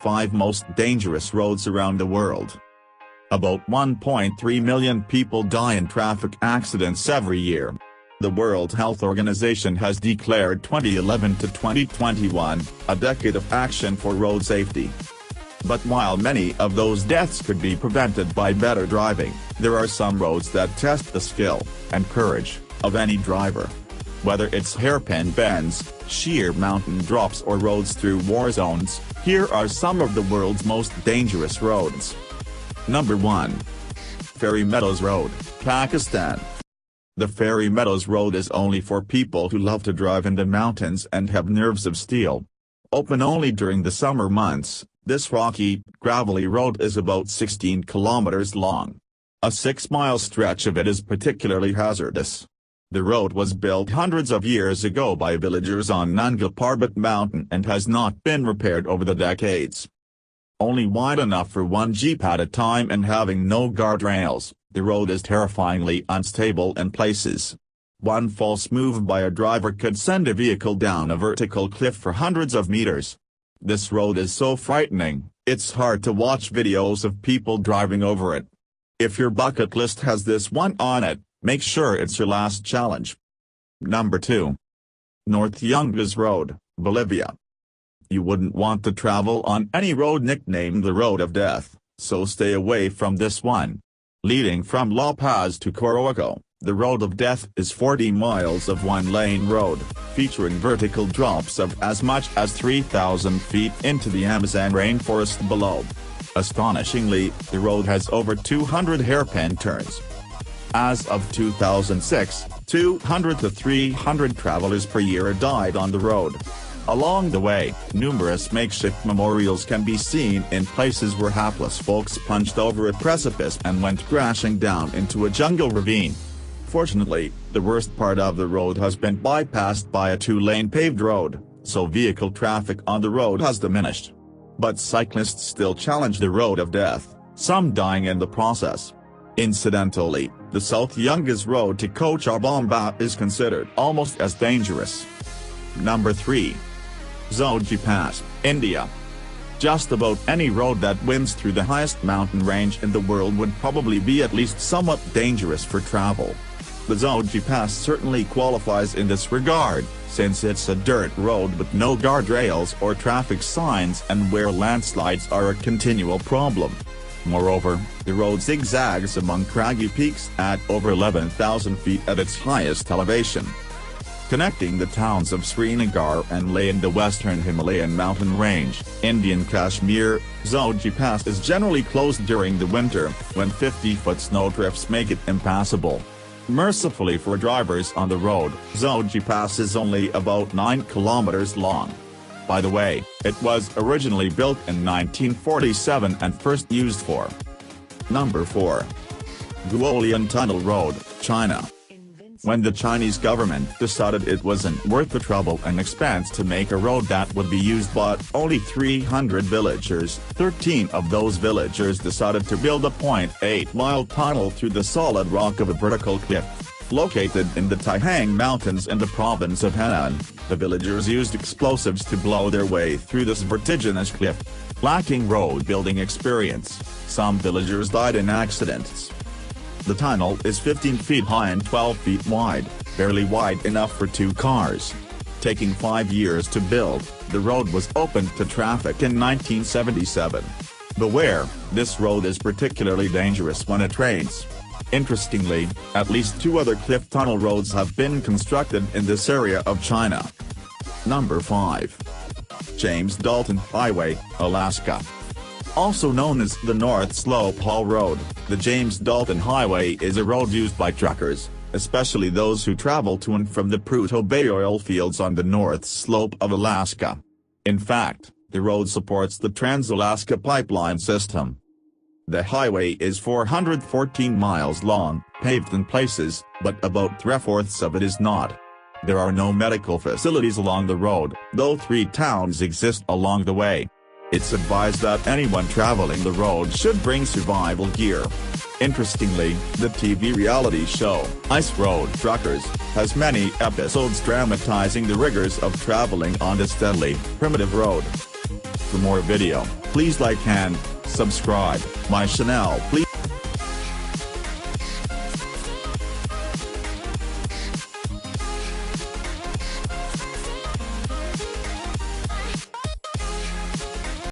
5 most dangerous roads around the world. About 1.3 million people die in traffic accidents every year. The World Health Organization has declared 2011 to 2021 a decade of action for road safety. But while many of those deaths could be prevented by better driving, there are some roads that test the skill and courage of any driver. Whether it's hairpin bends, sheer mountain drops or roads through war zones, here are some of the world's most dangerous roads. Number 1. Fairy Meadows Road, Pakistan. The Fairy Meadows Road is only for people who love to drive in the mountains and have nerves of steel. Open only during the summer months, this rocky, gravelly road is about 16 kilometers long. A 6-mile stretch of it is particularly hazardous. The road was built hundreds of years ago by villagers on Nanga Parbat Mountain and has not been repaired over the decades. Only wide enough for one jeep at a time and having no guardrails, the road is terrifyingly unstable in places. One false move by a driver could send a vehicle down a vertical cliff for hundreds of meters. This road is so frightening, it's hard to watch videos of people driving over it. If your bucket list has this one on it, make sure it's your last challenge. Number 2. North Yungas Road, Bolivia. You wouldn't want to travel on any road nicknamed the Road of Death, so stay away from this one. Leading from La Paz to Coroico, the Road of Death is 40 miles of one-lane road, featuring vertical drops of as much as 3,000 feet into the Amazon rainforest below. Astonishingly, the road has over 200 hairpin turns. As of 2006, 200 to 300 travelers per year died on the road. Along the way, numerous makeshift memorials can be seen in places where hapless folks plunged over a precipice and went crashing down into a jungle ravine. Fortunately, the worst part of the road has been bypassed by a 2-lane paved road, so vehicle traffic on the road has diminished. But cyclists still challenge the Road of Death, some dying in the process. Incidentally, the South Yungas Road to Cochabamba is considered almost as dangerous. Number 3. Zoji Pass, India. Just about any road that winds through the highest mountain range in the world would probably be at least somewhat dangerous for travel. The Zoji Pass certainly qualifies in this regard, since it's a dirt road with no guardrails or traffic signs and where landslides are a continual problem. Moreover, the road zigzags among craggy peaks at over 11,000 feet at its highest elevation. Connecting the towns of Srinagar and Leh in the western Himalayan mountain range, Indian Kashmir, Zoji Pass is generally closed during the winter, when 50-foot snowdrifts make it impassable. Mercifully for drivers on the road, Zoji Pass is only about 9 kilometers long. By the way, it was originally built in 1947 and first used for. Number 4. Guolian Tunnel Road, China. When the Chinese government decided it wasn't worth the trouble and expense to make a road that would be used by only 300 villagers, 13 of those villagers decided to build a 0.8-mile tunnel through the solid rock of a vertical cliff. Located in the Taihang Mountains in the province of Henan, the villagers used explosives to blow their way through this vertiginous cliff. Lacking road building experience, some villagers died in accidents. The tunnel is 15 feet high and 12 feet wide, barely wide enough for 2 cars. Taking 5 years to build, the road was opened to traffic in 1977. Beware, this road is particularly dangerous when it rains. Interestingly, at least 2 other cliff tunnel roads have been constructed in this area of China. Number 5. James Dalton Highway, Alaska. Also known as the North Slope Haul Road, the James Dalton Highway is a road used by truckers, especially those who travel to and from the Prudhoe Bay oil fields on the North Slope of Alaska. In fact, the road supports the Trans-Alaska Pipeline system. The highway is 414 miles long, paved in places, but about 3/4 of it is not. There are no medical facilities along the road, though 3 towns exist along the way. It's advised that anyone traveling the road should bring survival gear. Interestingly, the TV reality show, Ice Road Truckers, has many episodes dramatizing the rigors of traveling on this deadly, primitive road. For more video, please like and subscribe my channel please.